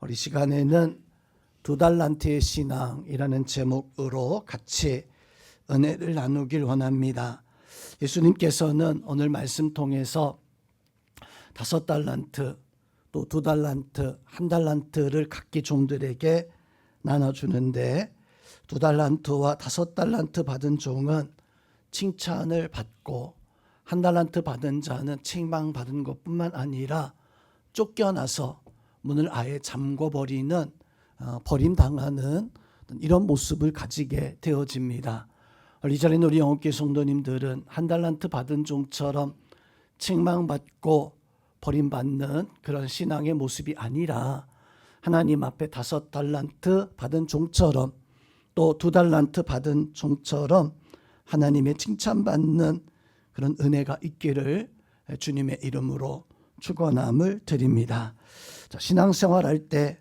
우리 시간에는 두 달란트의 신앙이라는 제목으로 같이 은혜를 나누길 원합니다. 예수님께서는 오늘 말씀 통해서 5달란트 또 2달란트, 1달란트를 각기 종들에게 나눠주는데 2달란트와 5달란트 받은 종은 칭찬을 받고 1달란트 받은 자는 책망받은 것뿐만 아니라 쫓겨나서 문을 아예 잠궈버리는 버림당하는 이런 모습을 가지게 되어집니다. 이 자리는 우리 영업교회 성도님들은 1달란트 받은 종처럼 책망받고 버림받는 그런 신앙의 모습이 아니라 하나님 앞에 5달란트 받은 종처럼 또 2달란트 받은 종처럼 하나님의 칭찬받는 그런 은혜가 있기를 주님의 이름으로 축원함을 드립니다. 자, 신앙생활할 때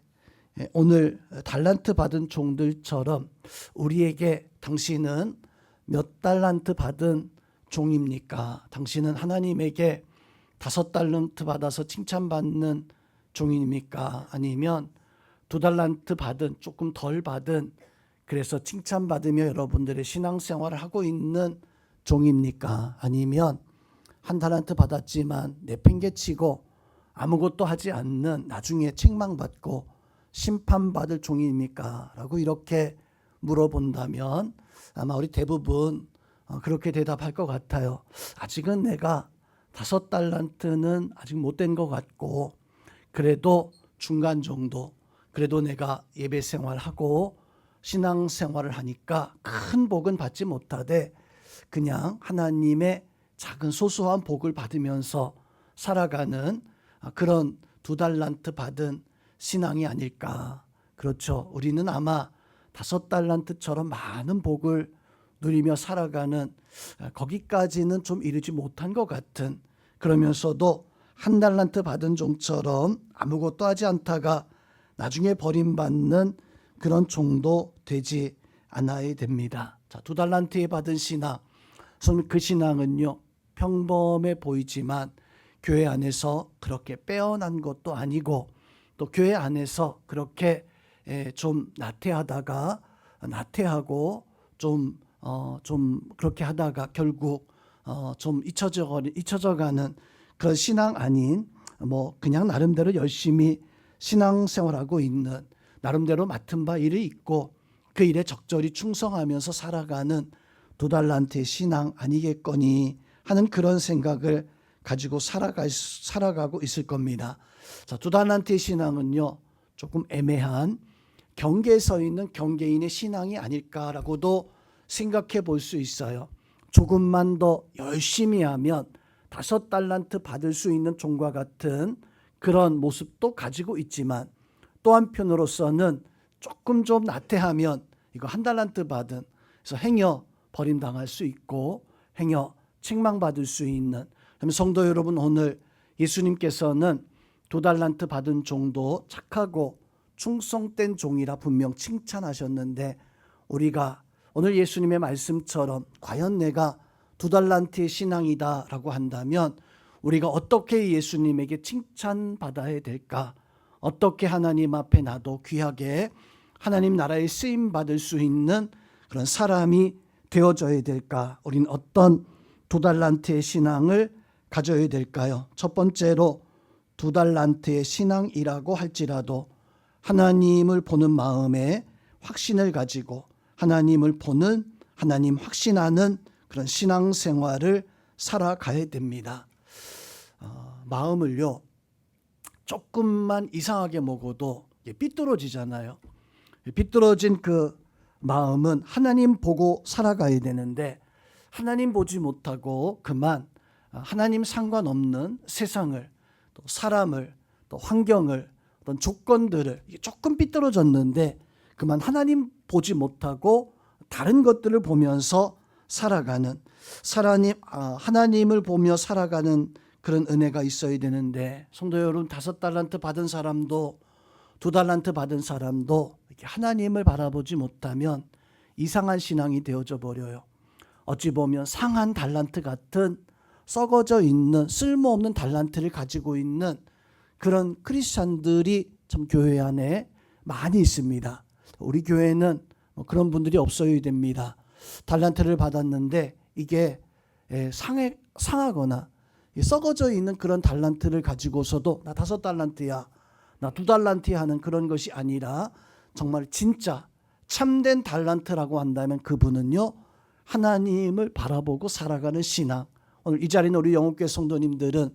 오늘 달란트 받은 종들처럼 우리에게 당신은 몇 달란트 받은 종입니까? 당신은 하나님에게 5달란트 받아서 칭찬받는 종입니까? 아니면 2달란트 받은 조금 덜 받은 그래서 칭찬받으며 여러분들의 신앙생활을 하고 있는 종입니까? 아니면 1달란트 받았지만 내팽개치고 아무것도 하지 않는 나중에 책망받고 심판받을 종입니까? 라고 이렇게 물어본다면 아마 우리 대부분 그렇게 대답할 것 같아요. 아직은 내가 5달란트는 아직 못된 것 같고 그래도 중간 정도, 그래도 내가 예배 생활하고 신앙 생활을 하니까 큰 복은 받지 못하되 그냥 하나님의 작은 소소한 복을 받으면서 살아가는 그런 2달란트 받은 신앙이 아닐까. 그렇죠. 우리는 아마 5달란트처럼 많은 복을 누리며 살아가는 거기까지는 좀 이르지 못한 것 같은, 그러면서도 1달란트 받은 종처럼 아무것도 하지 않다가 나중에 버림받는 그런 종도 되지 않아야 됩니다. 자, 2달란트에 받은 신앙, 그 신앙은요 평범해 보이지만 교회 안에서 그렇게 빼어난 것도 아니고 또 교회 안에서 그렇게 좀 나태하고 좀 그렇게 하다가 결국 좀 잊혀져가는 그런 신앙 아닌 그냥 나름대로 열심히 신앙생활하고 있는, 나름대로 맡은 바 일이 있고 그 일에 적절히 충성하면서 살아가는 2달란트의 신앙 아니겠거니 하는 그런 생각을 가지고 살아가고 있을 겁니다. 자, 2달란트의 신앙은요 조금 애매한 경계에 서 있는 경계인의 신앙이 아닐까라고도 생각해 볼 수 있어요. 조금만 더 열심히 하면 5달란트 받을 수 있는 종과 같은 그런 모습도 가지고 있지만 또 한편으로서는 조금 좀 나태하면 이거 1달란트 받은, 그래서 행여 버림당할 수 있고 행여 책망받을 수 있는. 성도 여러분, 오늘 예수님께서는 2달란트 받은 종도 착하고 충성된 종이라 분명 칭찬하셨는데 우리가 오늘 예수님의 말씀처럼 과연 내가 2달란트의 신앙이다 라고 한다면 우리가 어떻게 예수님에게 칭찬받아야 될까? 어떻게 하나님 앞에 나도 귀하게 하나님 나라에 쓰임받을 수 있는 그런 사람이 되어져야 될까? 우리는 어떤 2달란트의 신앙을 가져야 될까요? 첫 번째로 2달란트의 신앙이라고 할지라도 하나님을 보는 마음에 확신을 가지고 하나님을 보는, 하나님 확신하는 그런 신앙생활을 살아가야 됩니다. 마음을요 조금만 이상하게 먹어도 삐뚤어지잖아요. 삐뚤어진 그 마음은 하나님 보고 살아가야 되는데 하나님 보지 못하고 그만 하나님 상관없는 세상을, 또 사람을, 또 환경을, 어떤 조건들을 조금 삐뚤어졌는데 그만 하나님 보지 못하고 다른 것들을 보면서 살아가는, 하나님을 보며 살아가는 그런 은혜가 있어야 되는데 성도 여러분, 5달란트 받은 사람도 2달란트 받은 사람도 이렇게 하나님을 바라보지 못하면 이상한 신앙이 되어져 버려요. 어찌 보면 상한 달란트 같은 썩어져 있는 쓸모없는 달란트를 가지고 있는 그런 크리스찬들이 참 교회 안에 많이 있습니다. 우리 교회는 그런 분들이 없어야 됩니다. 달란트를 받았는데 이게 상하거나 썩어져 있는 그런 달란트를 가지고서도 나 5달란트야, 나 2달란트야 하는 그런 것이 아니라 정말 진짜 참된 달란트라고 한다면 그분은요, 하나님을 바라보고 살아가는 신앙. 오늘 이 자리는 우리 영국교회 성도님들은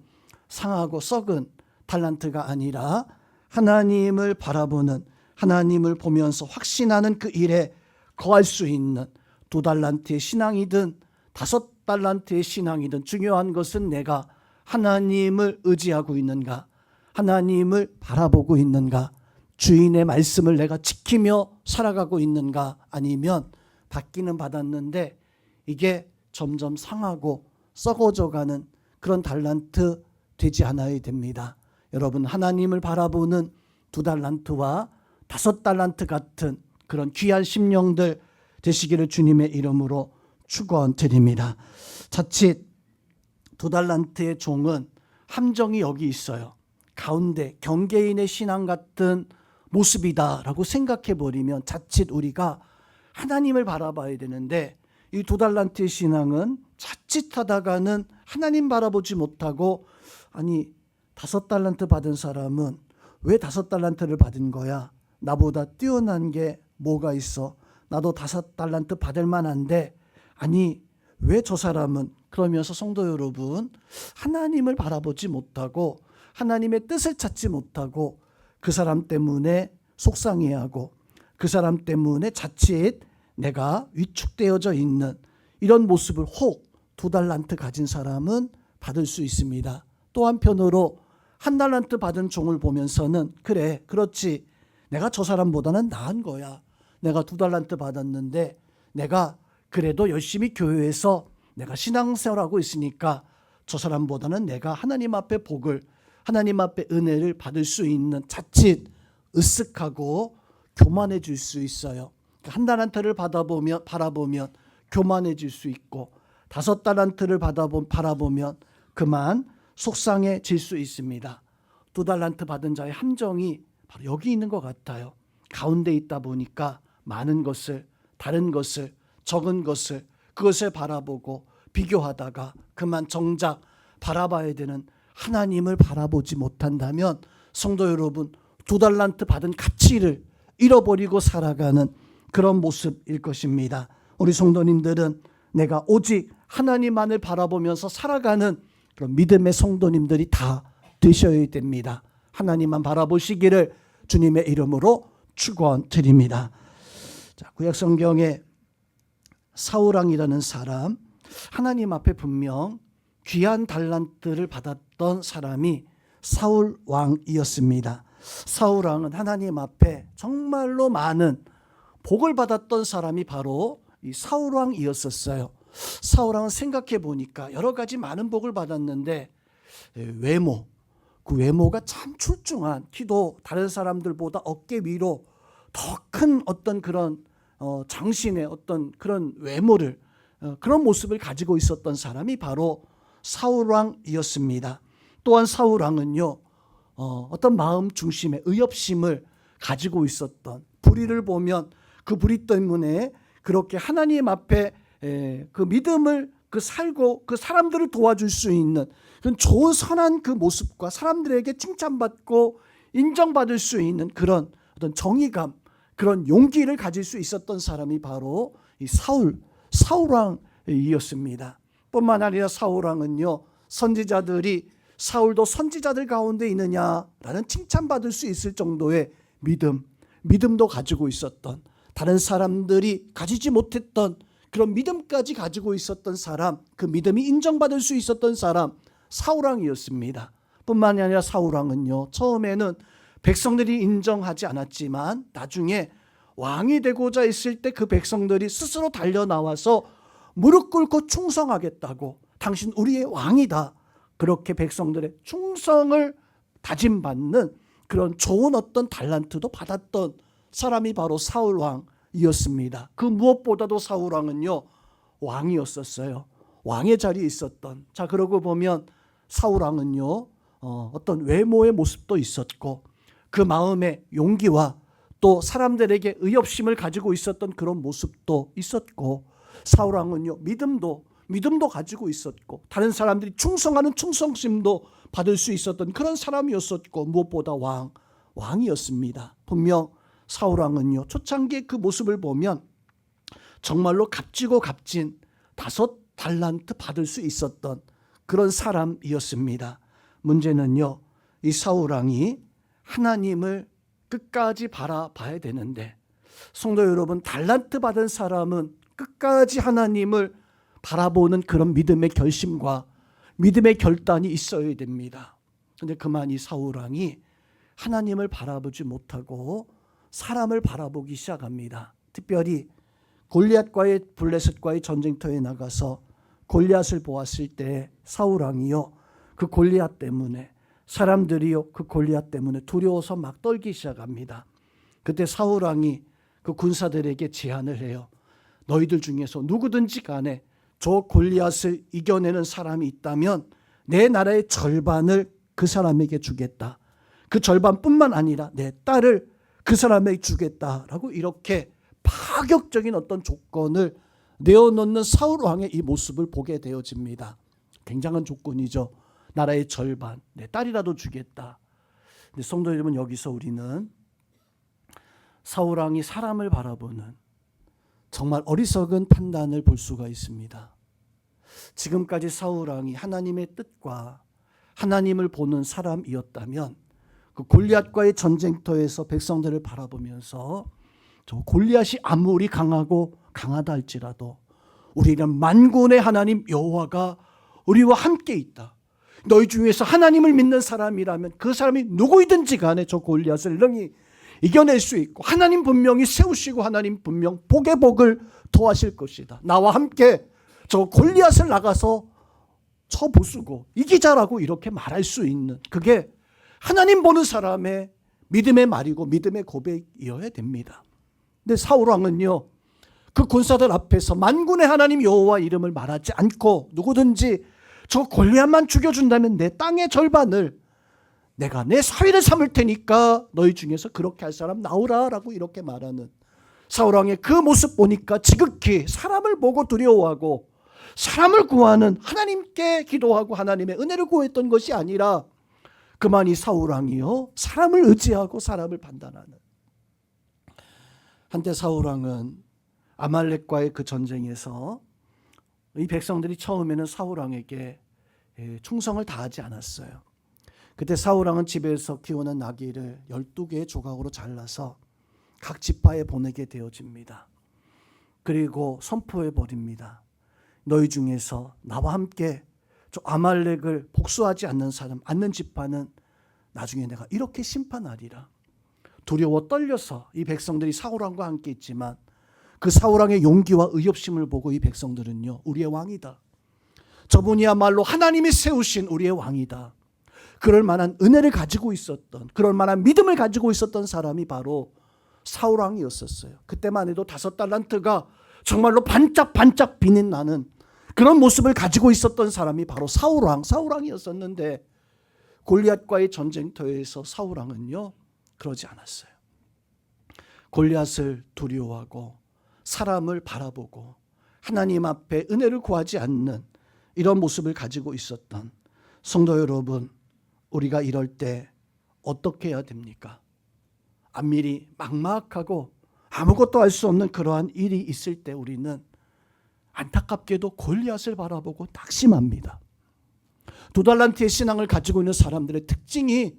상하고 썩은 달란트가 아니라 하나님을 바라보는, 하나님을 보면서 확신하는 그 일에 거할 수 있는 2달란트의 신앙이든 5달란트의 신앙이든 중요한 것은 내가 하나님을 의지하고 있는가, 하나님을 바라보고 있는가, 주인의 말씀을 내가 지키며 살아가고 있는가, 아니면 받기는 받았는데 이게 점점 상하고 썩어져가는 그런 달란트 되지 않아야 됩니다. 여러분, 하나님을 바라보는 2달란트와 5달란트 같은 그런 귀한 심령들 되시기를 주님의 이름으로 축원드립니다. 자칫 2달란트의 종은 함정이 여기 있어요. 가운데 경계인의 신앙 같은 모습이다라고 생각해 버리면 자칫 우리가 하나님을 바라봐야 되는데, 이 2달란트의 신앙은 자칫하다가는 하나님 바라보지 못하고, 아니 5달란트 받은 사람은 왜 5달란트를 받은 거야? 나보다 뛰어난 게 뭐가 있어? 나도 5달란트 받을 만한데, 아니 왜 저 사람은? 그러면서 성도 여러분, 하나님을 바라보지 못하고 하나님의 뜻을 찾지 못하고 그 사람 때문에 속상해하고 그 사람 때문에 자칫 내가 위축되어져 있는 이런 모습을 혹 2달란트 가진 사람은 받을 수 있습니다. 또 한편으로 1달란트 받은 종을 보면서는 그래, 그렇지, 내가 저 사람보다는 나은 거야. 내가 2달란트 받았는데 내가 그래도 열심히 교회에서 내가 신앙생활하고 있으니까 저 사람보다는 내가 하나님 앞에 복을, 하나님 앞에 은혜를 받을 수 있는, 자칫 으쓱하고 교만해질 수 있어요. 1달란트를 바라보면 교만해질 수 있고 5달란트를 바라보면 그만 속상해질 수 있습니다. 2달란트 받은 자의 함정이 바로 여기 있는 것 같아요. 가운데 있다 보니까 많은 것을, 다른 것을, 적은 것을, 그것을 바라보고 비교하다가 그만 정작 바라봐야 되는 하나님을 바라보지 못한다면 성도 여러분, 2달란트 받은 가치를 잃어버리고 살아가는 그런 모습일 것입니다. 우리 성도님들은 내가 오직 하나님만을 바라보면서 살아가는 그런 믿음의 성도님들이 다 되셔야 됩니다. 하나님만 바라보시기를 주님의 이름으로 축원드립니다. 자, 구약 성경에 사울왕이라는 사람, 하나님 앞에 분명 귀한 달란트를 받았던 사람이 사울왕이었습니다. 사울왕은 하나님 앞에 정말로 많은 복을 받았던 사람이 바로 이 사울왕이었었어요. 사울왕은 생각해 보니까 여러 가지 많은 복을 받았는데 외모, 그 외모가 참 출중한, 키도 다른 사람들보다 어깨 위로 더 큰 어떤 그런 장신의 어떤 그런 외모를, 그런 모습을 가지고 있었던 사람이 바로 사울왕이었습니다. 또한 사울왕은요, 어떤 마음 중심의 의협심을 가지고 있었던, 불의를 보면 그 불의 때문에 그렇게 하나님 앞에 그 믿음을 살고 그 사람들을 도와줄 수 있는 그런 좋은 선한 그 모습과 사람들에게 칭찬받고 인정받을 수 있는 그런 어떤 정의감, 그런 용기를 가질 수 있었던 사람이 바로 이 사울왕이었습니다. 뿐만 아니라 사울왕은요, 선지자들이 사울도 선지자들 가운데 있느냐라는 칭찬받을 수 있을 정도의 믿음도 가지고 있었던, 다른 사람들이 가지지 못했던 그런 믿음까지 가지고 있었던 사람, 그 믿음이 인정받을 수 있었던 사람, 사울왕이었습니다. 뿐만이 아니라 사울왕은요, 처음에는 백성들이 인정하지 않았지만 나중에 왕이 되고자 했을 때 그 백성들이 스스로 달려나와서 무릎 꿇고 충성하겠다고, 당신 우리의 왕이다, 그렇게 백성들의 충성을 다짐받는 그런 좋은 어떤 달란트도 받았던 사람이 바로 사울왕이었습니다. 그 무엇보다도 사울왕은요, 왕이었었어요. 왕의 자리에 있었던. 자, 그러고 보면 사울왕은요, 어떤 외모의 모습도 있었고, 그 마음의 용기와 또 사람들에게 의협심을 가지고 있었던 그런 모습도 있었고, 사울 왕은요 믿음도 가지고 있었고, 다른 사람들이 충성하는 충성심도 받을 수 있었던 그런 사람이었었고, 무엇보다 왕이었습니다. 분명 사울 왕은요 초창기의 그 모습을 보면 정말로 값지고 값진 5달란트 받을 수 있었던 그런 사람이었습니다. 문제는요, 이 사울 왕이 하나님을 끝까지 바라봐야 되는데, 성도 여러분, 달란트 받은 사람은 끝까지 하나님을 바라보는 그런 믿음의 결심과 믿음의 결단이 있어야 됩니다. 그런데 그만 이 사울 왕이 하나님을 바라보지 못하고 사람을 바라보기 시작합니다. 특별히 골리앗과의 블레셋과의 전쟁터에 나가서 골리앗을 보았을 때 사울 왕이요 그 골리앗 때문에, 사람들이요 그 골리앗 때문에 두려워서 막 떨기 시작합니다. 그때 사울 왕이 그 군사들에게 제안을 해요. 너희들 중에서 누구든지 간에 저 골리앗을 이겨내는 사람이 있다면 내 나라의 절반을 그 사람에게 주겠다. 그 절반뿐만 아니라 내 딸을 그 사람에게 주겠다라고 이렇게 파격적인 어떤 조건을 내어놓는 사울 왕의 이 모습을 보게 되어집니다. 굉장한 조건이죠. 나라의 절반, 내 딸이라도 주겠다. 근데 성도 여러분, 여기서 우리는 사울 왕이 사람을 바라보는 정말 어리석은 판단을 볼 수가 있습니다. 지금까지 사울 왕이 하나님의 뜻과 하나님을 보는 사람이었다면 그 골리앗과의 전쟁터에서 백성들을 바라보면서 저 골리앗이 아무리 강하다 할지라도 우리는 만군의 하나님 여호와가 우리와 함께 있다. 너희 중에서 하나님을 믿는 사람이라면 그 사람이 누구이든지 간에 저 골리앗을 능히 이겨낼 수 있고, 하나님 분명히 세우시고 하나님 분명 복의 복을 더하실 것이다. 나와 함께 저 골리앗을 나가서 쳐부수고 이기자라고 이렇게 말할 수 있는, 그게 하나님 보는 사람의 믿음의 말이고 믿음의 고백이어야 됩니다. 근데 사울 왕은요 그 군사들 앞에서 만군의 하나님 여호와 이름을 말하지 않고 누구든지 저 골리앗만 죽여준다면 내 땅의 절반을 내가 내 사위를 삼을 테니까 너희 중에서 그렇게 할 사람 나오라라고 이렇게 말하는 사울 왕의 그 모습 보니까 지극히 사람을 보고 두려워하고 사람을 구하는, 하나님께 기도하고 하나님의 은혜를 구했던 것이 아니라 그만 이 사울 왕이요 사람을 의지하고 사람을 판단하는. 한때 사울 왕은 아말렉과의 그 전쟁에서 이 백성들이 처음에는 사울 왕에게 충성을 다하지 않았어요. 그때 사울 왕은 집에서 키우는 나귀를 12개의 조각으로 잘라서 각 지파에 보내게 되어집니다. 그리고 선포해 버립니다. 너희 중에서 나와 함께 저 아말렉을 복수하지 않는 사람, 않는 지파는 나중에 내가 이렇게 심판하리라. 두려워 떨려서 이 백성들이 사울 왕과 함께 있지만 그 사울 왕의 용기와 의협심을 보고 이 백성들은요 우리의 왕이다. 저분이야말로 하나님이 세우신 우리의 왕이다. 그럴 만한 은혜를 가지고 있었던, 그럴 만한 믿음을 가지고 있었던 사람이 바로 사울 왕이었었어요. 그때만 해도 5달란트가 정말로 반짝반짝 빛이 나는 그런 모습을 가지고 있었던 사람이 바로 사울 왕이었었는데, 골리앗과의 전쟁터에서 사울 왕은요 그러지 않았어요. 골리앗을 두려워하고 사람을 바라보고 하나님 앞에 은혜를 구하지 않는 이런 모습을 가지고 있었던 성도 여러분, 우리가 이럴 때 어떻게 해야 됩니까? 안밀히 막막하고 아무것도 할 수 없는 그러한 일이 있을 때 우리는 안타깝게도 골리앗을 바라보고 낙심합니다. 2달란트의 신앙을 가지고 있는 사람들의 특징이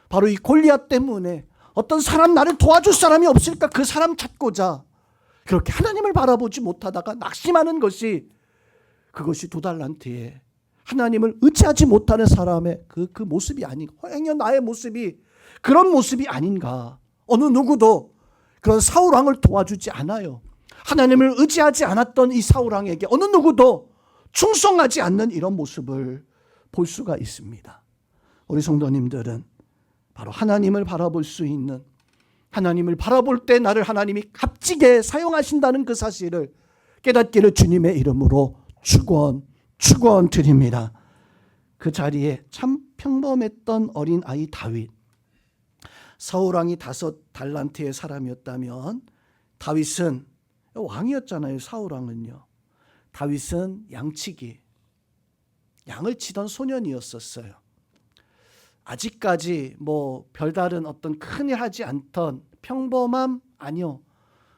바로 이 골리앗 때문에 어떤 사람, 나를 도와줄 사람이 없을까 그 사람 찾고자 그렇게 하나님을 바라보지 못하다가 낙심하는 것이, 그것이 2달란트의 하나님을 의지하지 못하는 사람의 그 모습이 아닌가, 행여 나의 모습이 그런 모습이 아닌가. 어느 누구도 그런 사울 왕을 도와주지 않아요. 하나님을 의지하지 않았던 이 사울 왕에게 어느 누구도 충성하지 않는 이런 모습을 볼 수가 있습니다. 우리 성도님들은 바로 하나님을 바라볼 수 있는, 하나님을 바라볼 때 나를 하나님이 값지게 사용하신다는 그 사실을 깨닫기를 주님의 이름으로 축원드립니다. 그 자리에 참 평범했던 어린 아이 다윗, 사울 왕이 5달란트의 사람이었다면 다윗은 왕이었잖아요. 사울 왕은요. 다윗은 양치기, 양을 치던 소년이었었어요. 아직까지 뭐 별다른 어떤 큰일 하지 않던 평범함 아니요.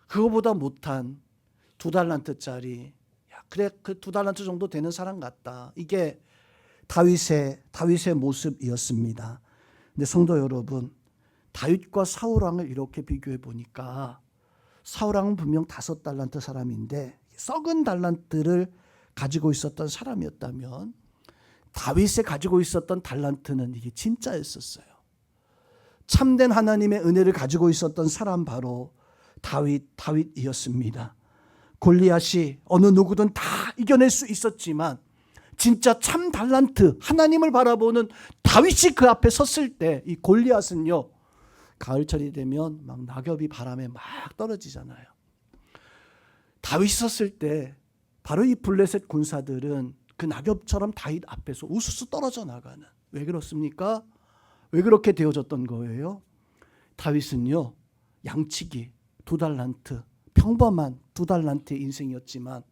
그거보다 못한 2달란트짜리, 그래 그 2달란트 정도 되는 사람 같다. 이게 다윗의 모습이었습니다. 근데 성도 여러분, 다윗과 사울 왕을 이렇게 비교해 보니까 사울 왕은 분명 5달란트 사람인데 썩은 달란트를 가지고 있었던 사람이었다면 다윗이 가지고 있었던 달란트는 이게 진짜였었어요. 참된 하나님의 은혜를 가지고 있었던 사람 바로 다윗이었습니다. 골리앗이 어느 누구든 다 이겨낼 수 있었지만 진짜 참 달란트, 하나님을 바라보는 다윗이 그 앞에 섰을 때 이 골리앗은요, 가을철이 되면 막 낙엽이 바람에 막 떨어지잖아요. 다윗이 섰을 때 바로 이 블레셋 군사들은 그 낙엽처럼 다윗 앞에서 우수수 떨어져 나가는. 왜 그렇습니까? 왜 그렇게 되어졌던 거예요? 다윗은요, 양치기 2달란트, 평범한 2달란트의 인생이었지만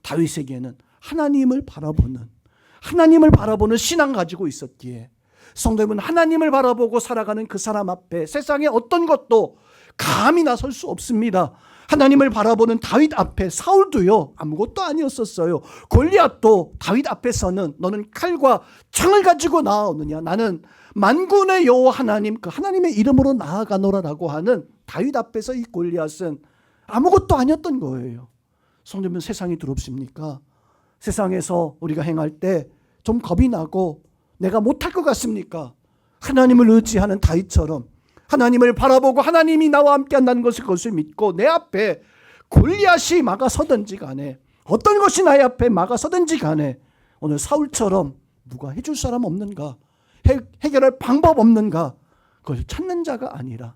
다윗에게는 하나님을 바라보는 신앙 가지고 있었기에 성도님은 하나님을 바라보고 살아가는 그 사람 앞에 세상에 어떤 것도 감히 나설 수 없습니다. 하나님을 바라보는 다윗 앞에 사울도요, 아무것도 아니었었어요. 골리앗도 다윗 앞에서는 너는 칼과 창을 가지고 나오느냐, 나는 만군의 여호와 하나님, 그 하나님의 이름으로 나아가노라라고 하는 다윗 앞에서 이 골리앗은 아무것도 아니었던 거예요. 성도님은 세상이 두렵습니까? 세상에서 우리가 행할 때 좀 겁이 나고 내가 못할 것 같습니까? 하나님을 의지하는 다윗처럼 하나님을 바라보고 하나님이 나와 함께 한다는 것을 믿고 내 앞에 골리앗이 막아서든지 간에 어떤 것이 나의 앞에 막아서든지 간에 오늘 사울처럼 누가 해줄 사람 없는가, 해결할 방법 없는가, 그걸 찾는 자가 아니라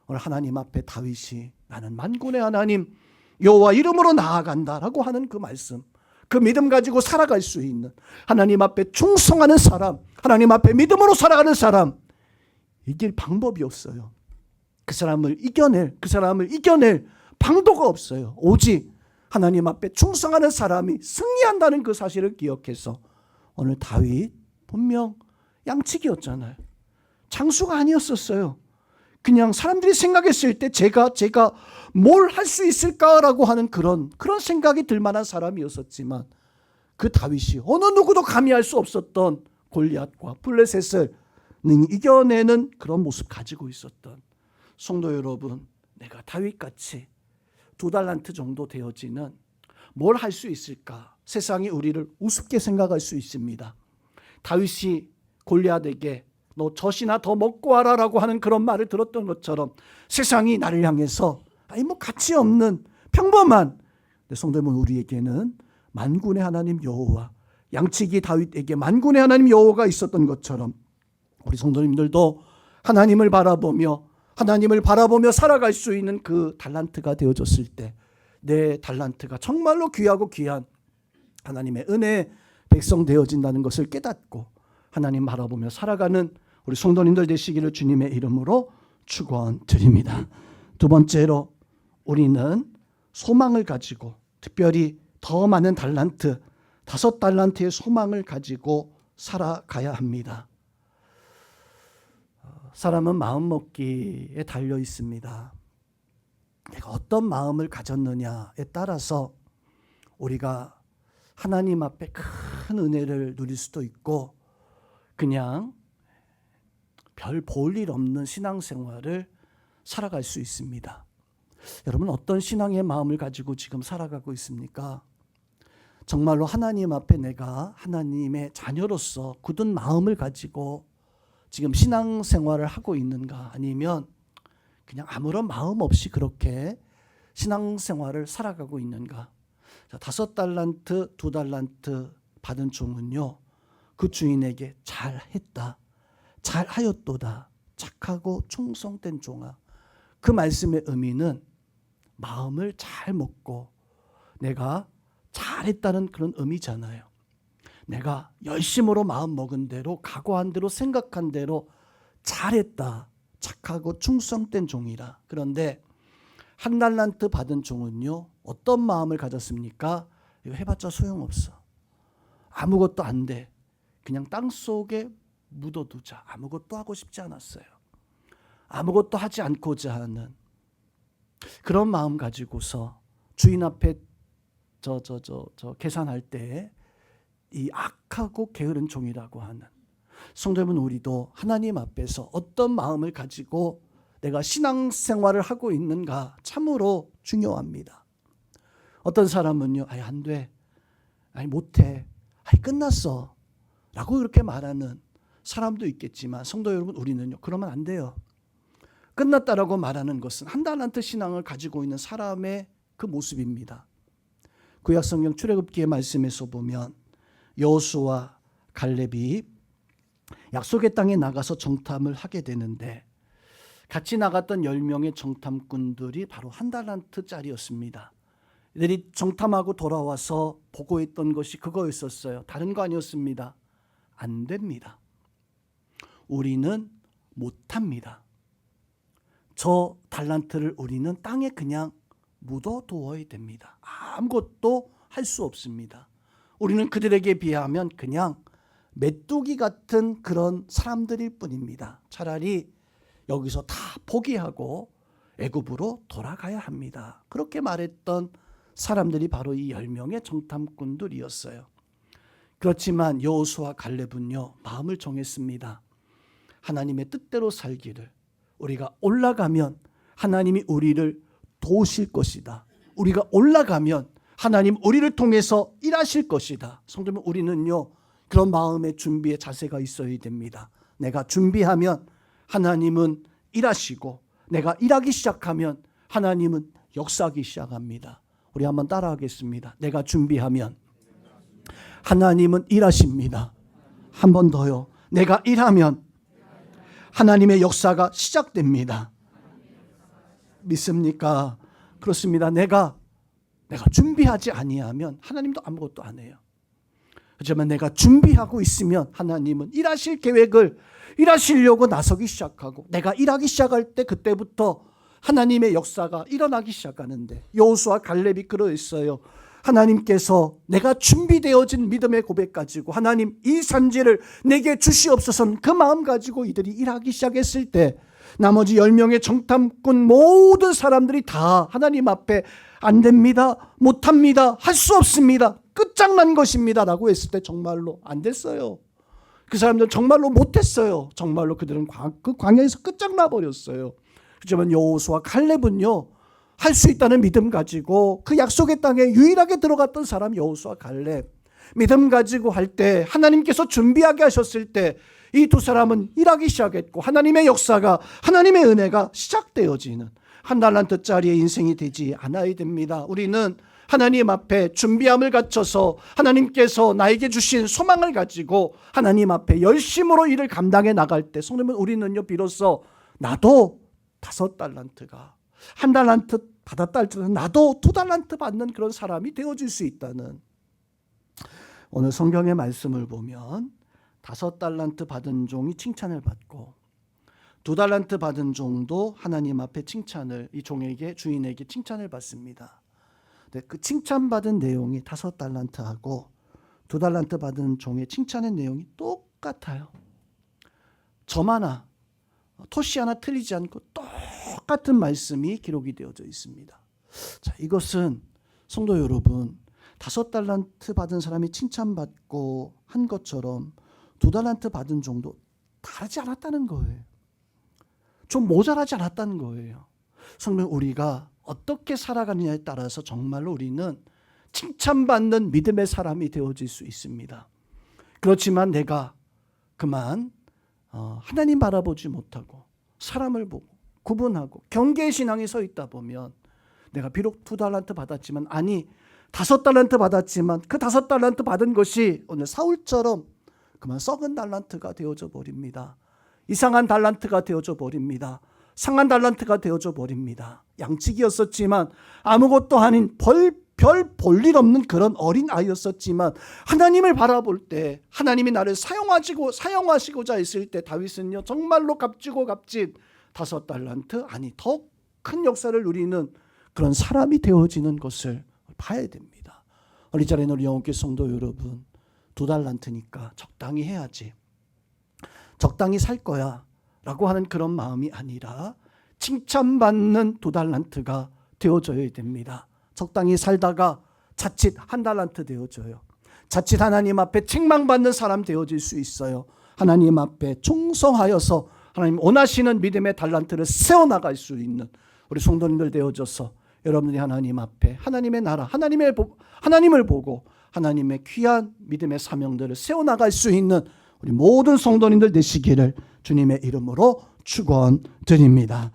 오늘 하나님 앞에 다윗이 나는 만군의 하나님 여호와 이름으로 나아간다라고 하는 그 말씀, 그 믿음 가지고 살아갈 수 있는, 하나님 앞에 충성하는 사람, 하나님 앞에 믿음으로 살아가는 사람, 이길 방법이 없어요. 그 사람을 이겨낼 방도가 없어요. 오직 하나님 앞에 충성하는 사람이 승리한다는 그 사실을 기억해서 오늘 다윗 분명 양치기였잖아요. 장수가 아니었었어요. 그냥 사람들이 생각했을 때 제가 뭘 할 수 있을까라고 하는 그런 생각이 들 만한 사람이었었지만 그 다윗이 어느 누구도 감히 할 수 없었던 골리앗과 블레셋을 이겨내는 그런 모습 가지고 있었던 성도 여러분, 내가 다윗같이 2달란트 정도 되어지는 뭘 할 수 있을까? 세상이 우리를 우습게 생각할 수 있습니다. 다윗이 골리앗에게 너 젖이나 더 먹고 와라라고 하는 그런 말을 들었던 것처럼 세상이 나를 향해서 가치 없는 평범한, 성도 여러분, 우리에게는 만군의 하나님 여호와, 양치기 다윗에게 만군의 하나님 여호와가 있었던 것처럼 우리 성도님들도 하나님을 바라보며 살아갈 수 있는 그 달란트가 되어졌을 때 내 달란트가 정말로 귀하고 귀한 하나님의 은혜의 백성 되어진다는 것을 깨닫고 하나님 바라보며 살아가는 우리 성도님들 되시기를 주님의 이름으로 축원드립니다. 두 번째로 우리는 소망을 가지고, 특별히 더 많은 달란트, 5달란트의 소망을 가지고 살아가야 합니다. 사람은 마음먹기에 달려 있습니다. 내가 어떤 마음을 가졌느냐에 따라서 우리가 하나님 앞에 큰 은혜를 누릴 수도 있고 그냥 별 볼 일 없는 신앙생활을 살아갈 수 있습니다. 여러분, 어떤 신앙의 마음을 가지고 지금 살아가고 있습니까? 정말로 하나님 앞에 내가 하나님의 자녀로서 굳은 마음을 가지고 지금 신앙생활을 하고 있는가, 아니면 그냥 아무런 마음 없이 그렇게 신앙생활을 살아가고 있는가? 5달란트, 2달란트 받은 종은요, 그 주인에게 잘했다, 잘하였도다, 착하고 충성된 종아. 그 말씀의 의미는 마음을 잘 먹고 내가 잘했다는 그런 의미잖아요. 내가 열심으로 마음 먹은 대로, 각오한 대로, 생각한 대로 잘했다, 착하고 충성된 종이라. 그런데 한 달란트 받은 종은요, 어떤 마음을 가졌습니까? 이거 해봤자 소용없어. 아무것도 안 돼. 그냥 땅속에 묻어두자. 아무것도 하고 싶지 않았어요. 아무것도 하지 않고자 하는 그런 마음 가지고서 주인 앞에 계산할 때 이 악하고 게으른 종이라고 하는, 성도 여러분, 우리도 하나님 앞에서 어떤 마음을 가지고 내가 신앙생활을 하고 있는가 참으로 중요합니다. 어떤 사람은요, 아니 안 돼, 아니 못해, 아니 끝났어 라고 그렇게 말하는 사람도 있겠지만, 성도 여러분, 우리는요 그러면 안 돼요. 끝났다라고 말하는 것은 한 달란트 신앙을 가지고 있는 사람의 그 모습입니다. 구약성경 출애굽기의 말씀에서 보면 여호수아와 갈렙이 약속의 땅에 나가서 정탐을 하게 되는데, 같이 나갔던 10명의 정탐꾼들이 바로 한 달란트짜리였습니다. 이들이 정탐하고 돌아와서 보고했던 것이 그거였었어요. 다른 거 아니었습니다. 안 됩니다. 우리는 못합니다. 저 달란트를 우리는 땅에 그냥 묻어두어야 됩니다. 아무것도 할 수 없습니다. 우리는 그들에게 비하면 그냥 메뚜기 같은 그런 사람들일 뿐입니다. 차라리 여기서 다 포기하고 애굽으로 돌아가야 합니다. 그렇게 말했던 사람들이 바로 이 10명의 정탐꾼들이었어요. 그렇지만 여호수아 갈렙은요, 마음을 정했습니다. 하나님의 뜻대로 살기를, 우리가 올라가면 하나님이 우리를 도우실 것이다. 우리가 올라가면 하나님 우리를 통해서 일하실 것이다. 성도님, 우리는요 그런 마음의 준비의 자세가 있어야 됩니다. 내가 준비하면 하나님은 일하시고, 내가 일하기 시작하면 하나님은 역사하기 시작합니다. 우리 한번 따라하겠습니다. 내가 준비하면 하나님은 일하십니다. 한 번 더요. 내가 일하면 하나님의 역사가 시작됩니다. 믿습니까? 그렇습니다. 내가 준비하지 아니하면 하나님도 아무것도 안 해요. 하지만 내가 준비하고 있으면 하나님은 일하실 계획을 일하시려고 나서기 시작하고, 내가 일하기 시작할 때 그때부터 하나님의 역사가 일어나기 시작하는데, 여호수아 갈렙이 그러했어요. 하나님께서 내가 준비되어진 믿음의 고백 가지고 하나님 이 산지를 내게 주시옵소서, 그 마음 가지고 이들이 일하기 시작했을 때 나머지 10명의 정탐꾼 모든 사람들이 다 하나님 앞에 안 됩니다, 못합니다, 할 수 없습니다, 끝장난 것입니다 라고 했을 때 정말로 안 됐어요. 그 사람들은 정말로 못했어요. 정말로 그들은 그 광야에서 끝장나 버렸어요. 하지만 여호수아 갈렙은요, 할 수 있다는 믿음 가지고 그 약속의 땅에 유일하게 들어갔던 사람 여호수아 갈렙, 믿음 가지고 할 때 하나님께서 준비하게 하셨을 때 이 두 사람은 일하기 시작했고, 하나님의 역사가, 하나님의 은혜가 시작되어지는 한 달란트짜리의 인생이 되지 않아야 됩니다. 우리는 하나님 앞에 준비함을 갖춰서 하나님께서 나에게 주신 소망을 가지고 하나님 앞에 열심으로 일을 감당해 나갈 때, 성도님은 우리는요 비로소 나도 5달란트가 한 달란트 받았다 할지라도 나도 2달란트 받는 그런 사람이 되어질 수 있다는, 오늘 성경의 말씀을 보면 5달란트 받은 종이 칭찬을 받고 2달란트 받은 종도 하나님 앞에 칭찬을, 이 종에게, 주인에게 칭찬을 받습니다. 그 칭찬받은 내용이 5달란트하고 2달란트 받은 종의 칭찬의 내용이 똑같아요. 점 하나, 토시 하나 틀리지 않고 똑같은 말씀이 기록이 되어져 있습니다. 자, 이것은 성도 여러분, 5달란트 받은 사람이 칭찬받고 한 것처럼 2달란트 받은 종도 다르지 않았다는 거예요. 좀 모자라지 않았다는 거예요. 성도, 우리가 어떻게 살아가느냐에 따라서 정말로 우리는 칭찬받는 믿음의 사람이 되어질 수 있습니다. 그렇지만 내가 그만 하나님 바라보지 못하고 사람을 보고 구분하고 경계의 신앙에 서 있다 보면, 내가 비록 2달란트 받았지만, 아니 5달란트 받았지만 그 5달란트 받은 것이 오늘 사울처럼 그만 썩은 달란트가 되어져 버립니다. 이상한 달란트가 되어져 버립니다. 상한 달란트가 되어져 버립니다. 양치기였었지만 아무것도 아닌 별 볼 일 없는 그런 어린 아이였었지만, 하나님을 바라볼 때 하나님이 나를 사용하시고자 했을 때 다윗은요 정말로 값지고 값진 5달란트 아니 더 큰 역사를 누리는 그런 사람이 되어지는 것을 봐야 됩니다. 우리 자리에 우리 영혼교회 성도 여러분, 2달란트니까 적당히 해야지, 적당히 살 거야 라고 하는 그런 마음이 아니라 칭찬받는 2달란트가 되어져야 됩니다. 적당히 살다가 자칫 1달란트 되어져요. 자칫 하나님 앞에 책망받는 사람 되어질 수 있어요. 하나님 앞에 충성하여서 하나님 원하시는 믿음의 달란트를 세워나갈 수 있는 우리 성도님들 되어져서 여러분들이 하나님 앞에 하나님의 나라, 하나님을 보고 하나님의 귀한 믿음의 사명들을 세워나갈 수 있는 우리 모든 성도님들 되시기를 주님의 이름으로 축원드립니다.